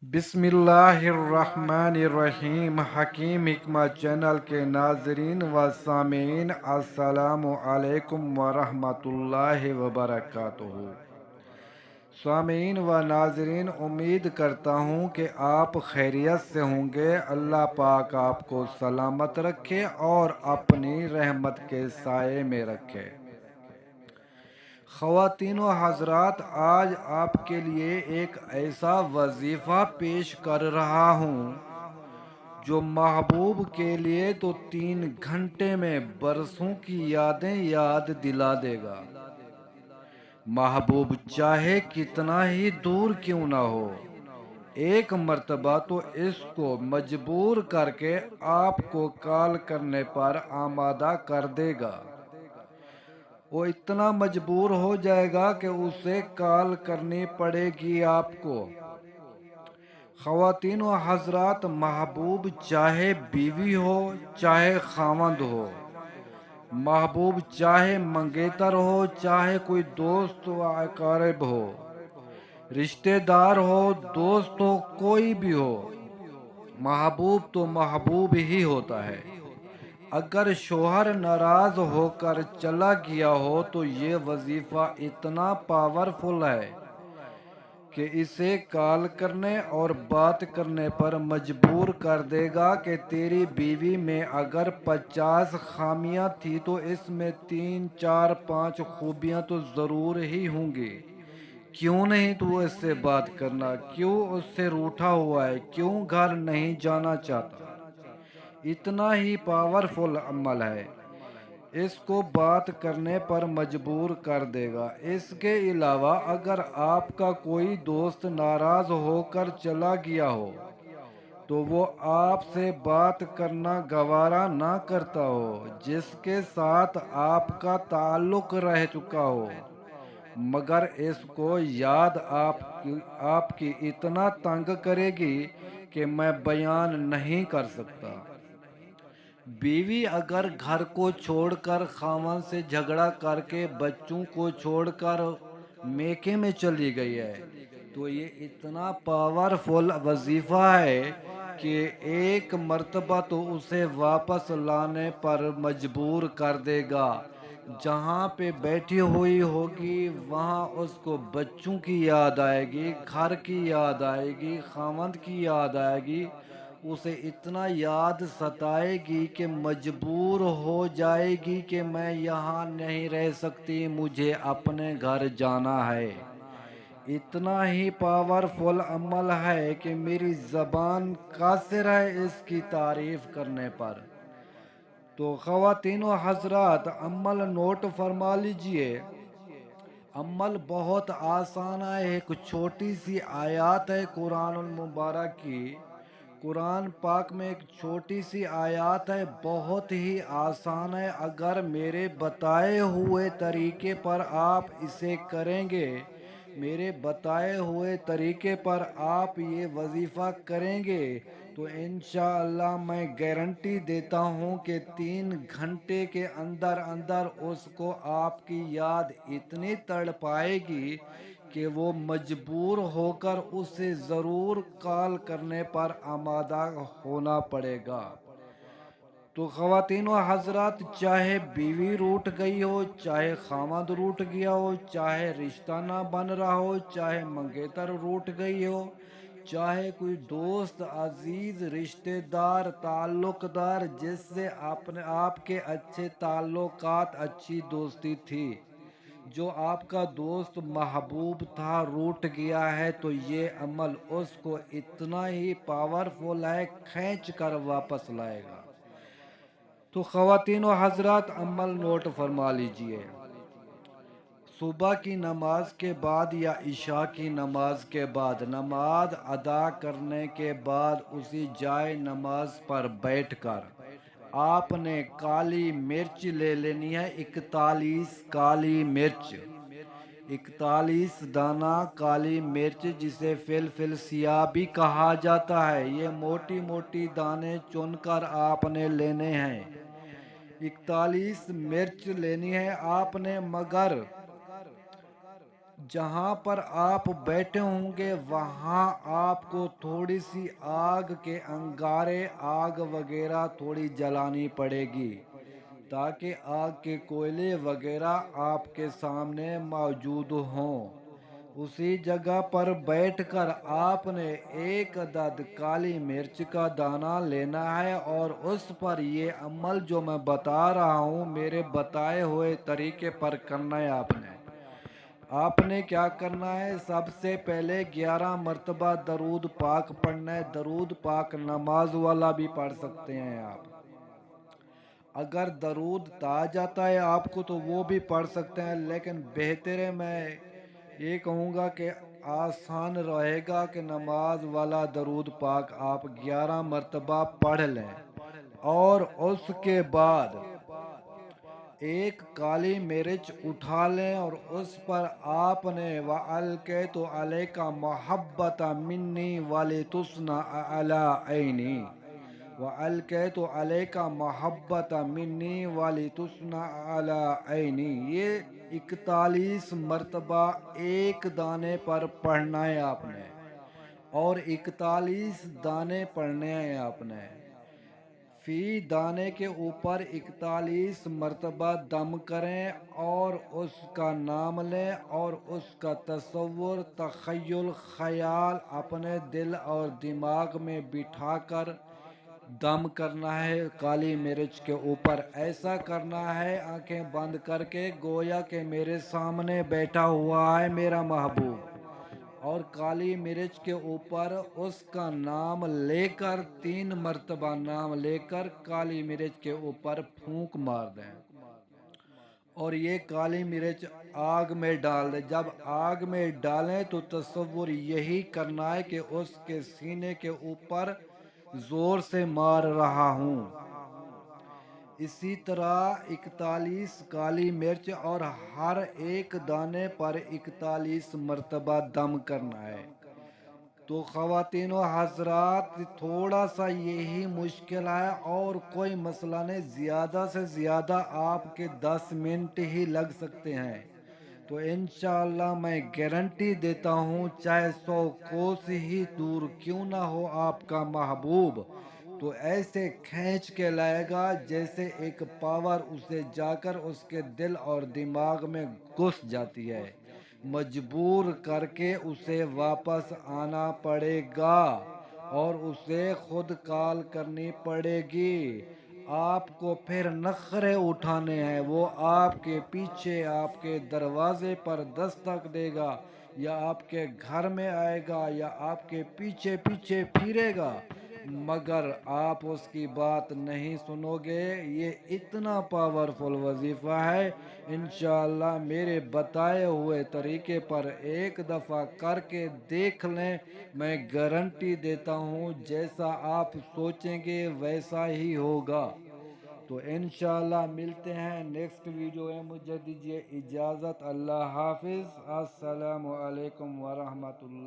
بسم اللہ الرحمن الرحیم۔ حکیم حکمت چینل کے ناظرین و سامعین، السلام علیکم ورحمۃ اللہ وبرکاتہ۔ سامعین و ناظرین، امید کرتا ہوں کہ آپ خیریت سے ہوں گے۔ اللہ پاک آپ کو سلامت رکھے اور اپنی رحمت کے سائے میں رکھے۔ خواتین و حضرات، آج آپ کے لیے ایک ایسا وظیفہ پیش کر رہا ہوں جو محبوب کے لیے تو 3 گھنٹے میں برسوں کی یادیں یاد دلا دے گا۔ محبوب چاہے کتنا ہی دور کیوں نہ ہو، ایک مرتبہ تو اس کو مجبور کر کے آپ کو کال کرنے پر آمادہ کر دے گا۔ وہ اتنا مجبور ہو جائے گا کہ اسے کال کرنی پڑے گی آپ کو۔ خواتین و حضرات، محبوب چاہے بیوی ہو چاہے خاوند ہو، محبوب چاہے منگیتر ہو چاہے کوئی دوست و اقارب ہو، رشتہ دار ہو، دوست ہو، کوئی بھی ہو، محبوب تو محبوب ہی ہوتا ہے۔ اگر شوہر ناراض ہو کر چلا گیا ہو تو یہ وظیفہ اتنا پاورفل ہے کہ اسے کال کرنے اور بات کرنے پر مجبور کر دے گا کہ تیری بیوی میں اگر 50 خامیاں تھی تو اس میں 3 4 5 خوبیاں تو ضرور ہی ہوں گی۔ کیوں نہیں تو اس سے بات کرنا؟ کیوں اس سے روٹھا ہوا ہے؟ کیوں گھر نہیں جانا چاہتا؟ اتنا ہی پاورفل عمل ہے، اس کو بات کرنے پر مجبور کر دے گا۔ اس کے علاوہ اگر آپ کا کوئی دوست ناراض ہو کر چلا گیا ہو تو وہ آپ سے بات کرنا گوارا نہ کرتا ہو، جس کے ساتھ آپ کا تعلق رہ چکا ہو، مگر اس کو یاد آپ کی اتنا تنگ کرے گی کہ میں بیان نہیں کر سکتا۔ بیوی اگر گھر کو چھوڑ کر خاوند سے جھگڑا کر کے بچوں کو چھوڑ کر میکے میں چلی گئی ہے تو یہ اتنا پاورفل وظیفہ ہے کہ ایک مرتبہ تو اسے واپس لانے پر مجبور کر دے گا۔ جہاں پہ بیٹھی ہوئی ہوگی وہاں اس کو بچوں کی یاد آئے گی، گھر کی یاد آئے گی، خاوند کی یاد آئے گی، اسے اتنا یاد ستائے گی کہ مجبور ہو جائے گی کہ میں یہاں نہیں رہ سکتی، مجھے اپنے گھر جانا ہے۔ اتنا ہی پاورفل عمل ہے کہ میری زبان قاصر ہے اس کی تعریف کرنے پر۔ تو خواتین و حضرات، عمل نوٹ فرما لیجئے۔ عمل بہت آسان ہے، ایک چھوٹی سی آیات ہے قرآن المبارک کی، قرآن پاک میں ایک چھوٹی سی آیات ہے، بہت ہی آسان ہے۔ اگر میرے بتائے ہوئے طریقے پر آپ اسے کریں گے، میرے بتائے ہوئے طریقے پر آپ یہ وظیفہ کریں گے تو انشاءاللہ میں گارنٹی دیتا ہوں کہ 3 گھنٹے کے اندر اندر اس کو آپ کی یاد اتنی تڑ پائے گی کہ وہ مجبور ہو کر اسے ضرور کال کرنے پر آمادہ ہونا پڑے گا۔ تو خواتین و حضرات، چاہے بیوی روٹھ گئی ہو، چاہے خاوند روٹھ گیا ہو، چاہے رشتہ نہ بن رہا ہو، چاہے منگیتر روٹھ گئی ہو، چاہے کوئی دوست عزیز رشتہ دار تعلق دار جس سے آپ کے اچھے تعلقات اچھی دوستی تھی، جو آپ کا دوست محبوب تھا روٹھ گیا ہے تو یہ عمل اس کو اتنا ہی پاورفل ہے، کھینچ کر واپس لائے گا۔ تو خواتین و حضرات، عمل نوٹ فرما لیجئے۔ صبح کی نماز کے بعد یا عشاء کی نماز کے بعد نماز ادا کرنے کے بعد اسی جائے نماز پر بیٹھ کر آپ نے کالی مرچ لے لینی ہے، 41 کالی مرچ، 41 دانہ کالی مرچ، جسے فلفل سیاہ بھی کہا جاتا ہے۔ یہ موٹی موٹی دانے چن کر آپ نے لینے ہیں۔ 41 مرچ لینی ہے آپ نے، مگر جہاں پر آپ بیٹھے ہوں گے وہاں آپ کو تھوڑی سی آگ کے انگارے آگ وغیرہ تھوڑی جلانی پڑے گی، تاکہ آگ کے کوئلے وغیرہ آپ کے سامنے موجود ہوں۔ اسی جگہ پر بیٹھ کر آپ نے ایک عدد کالی مرچ کا دانہ لینا ہے، اور اس پر یہ عمل جو میں بتا رہا ہوں میرے بتائے ہوئے طریقے پر کرنا ہے۔ آپ نے کیا کرنا ہے؟ سب سے پہلے 11 مرتبہ درود پاک پڑھنا ہے۔ درود پاک نماز والا بھی پڑھ سکتے ہیں آپ۔ اگر درود تا جاتا ہے آپ کو تو وہ بھی پڑھ سکتے ہیں، لیکن بہتر ہے، میں یہ کہوں گا کہ آسان رہے گا کہ نماز والا درود پاک آپ 11 مرتبہ پڑھ لیں، اور اس کے بعد ایک کالی مرچ اٹھا لیں اور اس پر آپ نے وَأَلْقَيْتُ عَلَيْكَ مَحَبَّةً مِّنِّي وَلِتُصْنَعَ عَلَىٰ عَيْنِي، وَأَلْقَيْتُ عَلَيْكَ مَحَبَّةً مِّنِّي وَلِتُصْنَعَ عَلَىٰ عَيْنِي، یہ 41 مرتبہ ایک دانے پر پڑھنا ہے آپ نے، اور 41 دانے پڑھنے ہیں آپ نے۔ فی دانے کے اوپر 41 مرتبہ دم کریں اور اس کا نام لیں، اور اس کا تصور، تخیل، خیال اپنے دل اور دماغ میں بٹھا کر دم کرنا ہے کالی مرچ کے اوپر۔ ایسا کرنا ہے آنکھیں بند کر کے، گویا کہ میرے سامنے بیٹھا ہوا ہے میرا محبوب، اور کالی مرچ کے اوپر اس کا نام لے کر 3 مرتبہ نام لے کر کالی مرچ کے اوپر پھونک مار دیں، اور یہ کالی مرچ آگ میں ڈال دیں۔ جب آگ میں ڈالیں تو تصور یہی کرنا ہے کہ اس کے سینے کے اوپر زور سے مار رہا ہوں۔ اسی طرح 41 کالی مرچ اور ہر ایک دانے پر 41 مرتبہ دم کرنا ہے۔ تو خواتین و حضرات، تھوڑا سا یہی مشکل ہے اور کوئی مسئلہ نہیں، زیادہ سے زیادہ آپ کے 10 منٹ ہی لگ سکتے ہیں۔ تو انشاءاللہ میں گارنٹی دیتا ہوں، چاہے 100 کوس ہی دور کیوں نہ ہو آپ کا محبوب، تو ایسے کھینچ کے لائے گا جیسے ایک پاور اسے جا کر اس کے دل اور دماغ میں گھس جاتی ہے، مجبور کر کے اسے واپس آنا پڑے گا، اور اسے خود کال کرنی پڑے گی۔ آپ کو پھر نخرے اٹھانے ہیں، وہ آپ کے پیچھے آپ کے دروازے پر دستک دے گا، یا آپ کے گھر میں آئے گا، یا آپ کے پیچھے پیچھے پھرے گا، مگر آپ اس کی بات نہیں سنو گے۔ یہ اتنا پاورفل وظیفہ ہے، انشاءاللہ میرے بتائے ہوئے طریقے پر ایک دفعہ کر کے دیکھ لیں، میں گارنٹی دیتا ہوں جیسا آپ سوچیں گے ویسا ہی ہوگا۔ تو انشاءاللہ ملتے ہیں نیکسٹ ویڈیو میں، مجھے دیجیے اجازت، اللہ حافظ، السلام علیکم ورحمۃ اللہ۔